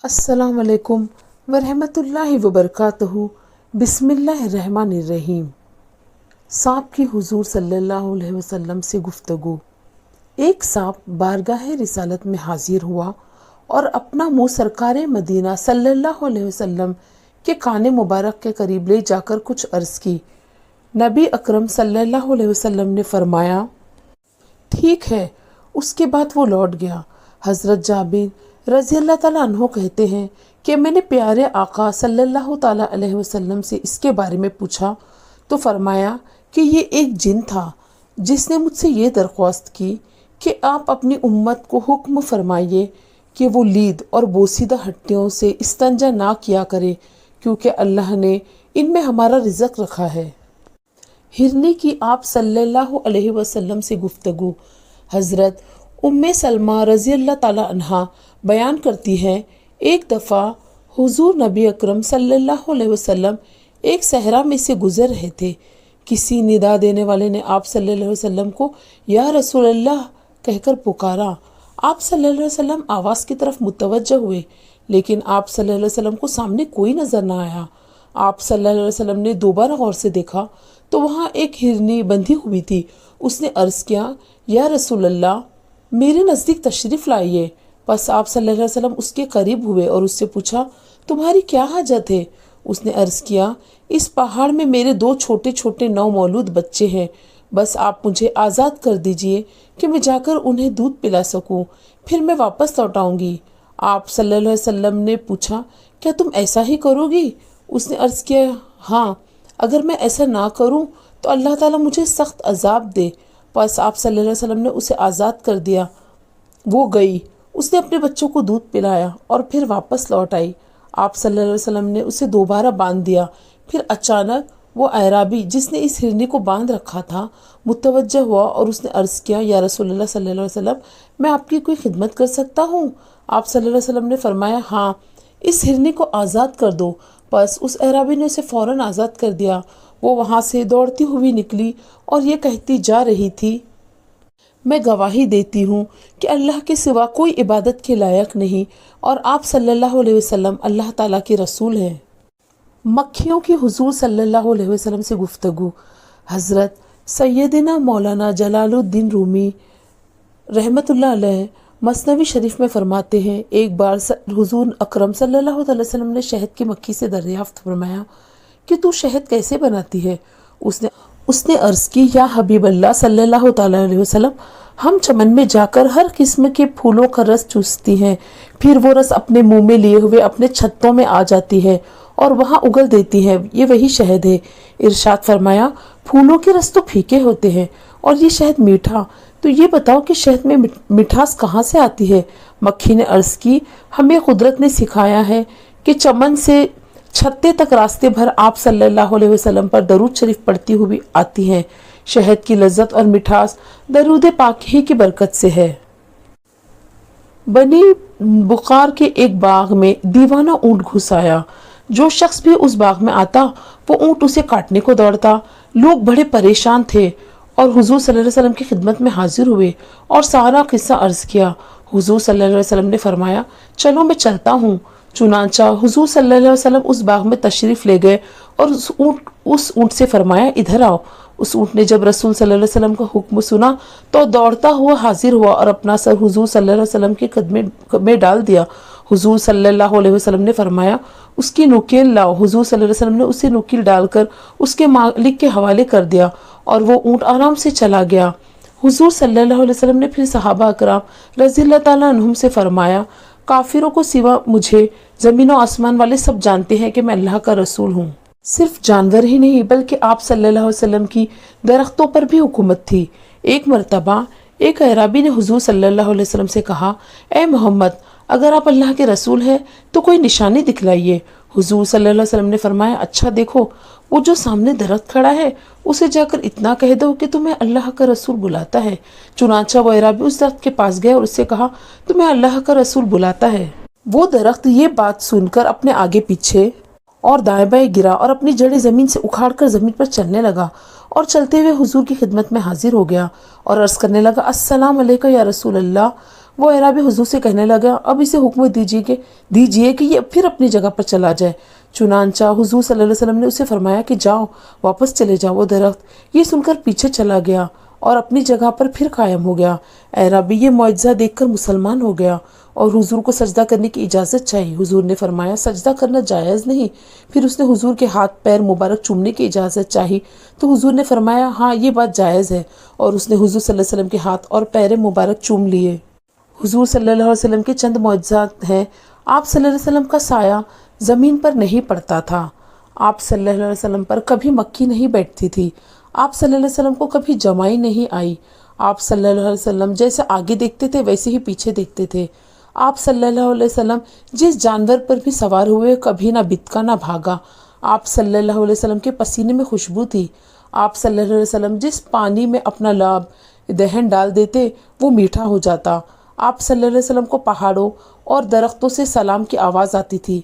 अस्सलाम वालेकुम वरहमतुल्लाहि वबरकातुहू। बिस्मिल्लाहिर्रहमानिर्रहीम। सांप की हुजूर सल्लल्लाहु अलैहि वसल्लम से गुफ्तगू। एक सांप बारगाह रिसालत में हाजिर हुआ और अपना मुंह सरकारे मदीना सल्लल्लाहु अलैहि वसल्लम के कान मुबारक के करीब ले जाकर कुछ अर्ज की। नबी अकरम सल्लल्लाहु अलैहि वसल्लम ने फरमाया, ठीक है। उसके बाद वो लौट गया। हज़रत जाबिर रज़ी अल्लाह ताला अन्हो कहते हैं कि मैंने प्यारे आका सल्लल्लाहु ताला अलैहि वसल्लम से इसके बारे में पूछा तो फरमाया कि ये एक जिन था जिसने मुझसे ये दरख्वास्त की कि आप अपनी उम्मत को हुक्म फरमाइए कि वो लीद और बोसीदा हड्डियों से इस्तंजा ना किया करे, क्योंकि अल्लाह ने इनमें हमारा रिज़्क रखा है। हिरनी की आप सल्लल्लाहु अलैहि वसल्लम से गुफ्तगू। हज़रत उम्मे सलमा रज़ी अल्लाह ताला अन्हा बयान करती हैं, एक दफ़ा हुजूर नबी अकरम सल्लल्लाहु अलैहि वसल्लम एक सहरा में से गुजर रहे थे। किसी निदा देने वाले ने आप सल्लल्लाहु अलैहि वसल्लम को या रसूल अल्लाह कहकर पुकारा। आप सल्लल्लाहु अलैहि वसल्लम आवाज़ की तरफ मुतवज्जह हुए, लेकिन आप सल्लल्लाहु अलैहि वसल्लम को सामने कोई नज़र न आया। आप सल्लल्लाहु अलैहि वसल्लम ने दोबारा गौर से देखा तो वहाँ एक हिरनी बंधी हुई थी। उसने अर्ज़ किया, या रसूल अल्लाह, मेरे नज़दीक तशरीफ़ लाइए। बस आप सल्लल्लाहु अलैहि वसल्लम उसके करीब हुए और उससे पूछा, तुम्हारी क्या हाजत है? उसने अर्ज़ किया, इस पहाड़ में मेरे दो छोटे छोटे नवमौलूद बच्चे हैं। बस आप मुझे आज़ाद कर दीजिए कि मैं जाकर उन्हें दूध पिला सकूं, फिर मैं वापस लौट आऊँगी। आप सल्लल्लाहु अलैहि वसल्लम ने पूछा, क्या तुम ऐसा ही करोगी? उसने अर्ज़ किया, हाँ, अगर मैं ऐसा ना करूं तो अल्लाह ताला मुझे सख्त अजाब दे। बस आप सल्लल्लाहु अलैहि वसल्लम ने उसे आज़ाद कर दिया। वो गई, उसने अपने बच्चों को दूध पिलाया और फिर वापस लौट आई। आप सल्लल्लाहु अलैहि वसल्लम ने उसे दोबारा बांध दिया। फिर अचानक वो अराबी जिसने इस हिरनी को बांध रखा था मुतवज्जह हुआ और उसने अर्ज़ किया, या रसूलुल्लाह सल्लल्लाहु अलैहि वसल्लम, मैं आपकी कोई खिदमत कर सकता हूँ? आप सल्लल्लाहु अलैहि वसल्लम ने फरमाया, हाँ, इस हिरनी को आज़ाद कर दो। बस उस अराबी ने उसे फ़ौरन आज़ाद कर दिया। वो वहाँ से दौड़ती हुई निकली और ये कहती जा रही थी, मैं गवाही देती हूँ कि अल्लाह के सिवा कोई इबादत के लायक नहीं और आप सल्लल्लाहु अलैहि वसल्लम अल्लाह ताला के रसूल हैं। मक्खियों की हुजूर सल्लल्लाहु अलैहि वसल्लम से गुफ्तगू। हज़रत सैयदना मौलाना जलालुद्दीन रूमी रहमतुल्लाह अलैह मसनवी शरीफ में फरमाते हैं, एक बार हुजूर अकरम सल्लल्लाहु अलैहि वसल्लम ने शहद की मक्खी से दरियाफ्त फरमाया कि तू शहद कैसे बनाती है? उसने अर्ज़ की, या हबीब अल्लाह सल्लल्लाहु अलैहि वसल्लम, हम चमन में जाकर हर किस्म के फूलों का रस चूसती हैं, फिर वो रस अपने मुंह में लिए हुए अपने छत्तों में आ जाती है और वहाँ उगल देती है। ये वही शहद है। इरशाद फरमाया, फूलों के रस तो फीके होते हैं और ये शहद मीठा, तो ये बताओ कि शहद में मिठास कहाँ से आती है? मक्खी ने अर्ज़ की, हमें कुदरत ने सिखाया है कि चमन से छत्ते तक रास्ते भर आप सल्लल्लाहु अलैहि वसल्लम पर दरूद शरीफ पढ़ती हुई आती हैं। शहद की लज्जत और मिठास दरूद पाक ही की बरकत से है। बनी बुखार के एक बाग में दीवाना ऊंट घुस आया। जो शख्स भी उस बाग में आता वो ऊंट उसे काटने को दौड़ता। लोग बड़े परेशान थे और हुजूर सल्लल्लाहु अलैहि वसल्लम की खिदमत में हाजिर हुए और सारा किस्सा अर्ज किया। हुजूर सल्लल्लाहु अलैहि वसल्लम ने फरमाया, चलो मैं चलता हूँ। चुनांचा हुजूर सल्लल्लाहु अलैहि वसल्लम उस बाग में तशरीफ़ ले गए और उस ऊँट से फरमाया, इधर आओ। उस ऊँट ने जब रसूल सल्लल्लाहु अलैहि वसल्लम का हुक्म सुना तो दौड़ता हुआ हाजिर हुआ और अपना सर हुजूर सल्लल्लाहु अलैहि वसल्लम के कदमे में डाल दिया। हुजूर सल्लल्लाहु अलैहि वसल्लम ने फरमाया, उसकी नुकील लाओ। हुजूर सल्लल्लाहु अलैहि वसल्लम ने उसे नुकील डालकर उसके मालिक के हवाले कर दिया और वो ऊँट आराम से चला गया। हुजूर सल्लल्लाहु अलैहि वसल्लम ने फिर सहाबा अकराम रज़ी अल्लाह ताला अन्हुम से फरमाया, काफिरों को सिवा मुझे ज़मीन और आसमान वाले सब जानते हैं कि मैं अल्लाह का रसूल हूँ। सिर्फ जानवर ही नहीं बल्कि आप सल्लल्लाहु अलैहि वसल्लम की दरख्तों पर भी हुकूमत थी। एक मरतबा एक अराबी ने हुजूर सल्लल्लाहु अलैहि वसल्लम से कहा, ए मोहम्मद, अगर आप अल्लाह के रसूल हैं तो कोई निशानी दिखलाइए। हुजूर सल्लल्लाहु अलैहि वसल्लम ने फरमाया, अच्छा देखो, वो जो सामने दरख्त खड़ा है उसे जाकर इतना कह दो कि तुम्हें अल्लाह का रसूल बुलाता है। चुनांचा वो अराबी उस दरख्त के पास गए और उससे कहा, तुम्हें अल्लाह का रसूल बुलाता है। वो दरख्त ये बात सुनकर अपने आगे पीछे और दाएं बाएं गिरा और अपनी जड़ें ज़मीन से उखाड़कर ज़मीन पर चलने लगा और चलते हुए हुजूर की खिदमत में हाजिर हो गया और अर्ज़ करने लगा, अस्सलाम अलैका या रसूल अल्लाह। وہ اعرابی حضور سے کہنے لگا اب اسے حکم دیجیے کہ یہ پھر اپنی جگہ پر چلا جائے۔ چنانچہ حضور صلی اللہ علیہ وسلم نے اسے فرمایا کہ جاؤ، واپس چلے جاؤ۔ وہ درخت یہ سن کر پیچھے چلا گیا اور اپنی جگہ پر پھر قائم ہو گیا۔ اعرابی یہ معجزہ دیکھ کر مسلمان ہو گیا اور حضور کو سجدہ کرنے کی اجازت چاہی۔ حضور نے فرمایا سجدہ کرنا جائز نہیں۔ پھر اس نے حضور کے ہاتھ پیر مبارک چومنے کی اجازت چاہی تو حضور نے فرمایا ہاں یہ بات جائز ہے، اور اس نے حضور صلی اللہ علیہ وسلم کے ہاتھ اور پیر مبارک چوم لیے۔ حضور صلی اللہ علیہ وسلم کے چند معجزات ہیں۔ آپ صلی اللہ علیہ وسلم کا سایہ زمین پر نہیں پڑتا تھا۔ آپ صلی اللہ علیہ وسلم پر کبھی مکھی نہیں بیٹھتی تھی۔ آپ صلی اللہ علیہ وسلم کو کبھی جمائی نہیں آئی۔ آپ صلی اللہ علیہ وسلم جیسے آگے دیکھتے تھے ویسے ہی پیچھے دیکھتے تھے۔ آپ صلی اللہ علیہ وسلم جس جانور پر بھی سوار ہوئے کبھی نہ بتکا نہ بھاگا۔ آپ صلی اللہ علیہ وسلم کے پسینے میں خوشبو تھی۔ آپ صلی اللہ علیہ وسلم جس پانی میں اپنا لعاب دہن ڈال دیتے وہ میٹھا ہو جاتا۔ آپ صلی اللہ علیہ وسلم کو پہاڑوں اور درختوں سے سلام کی آواز آتی تھی۔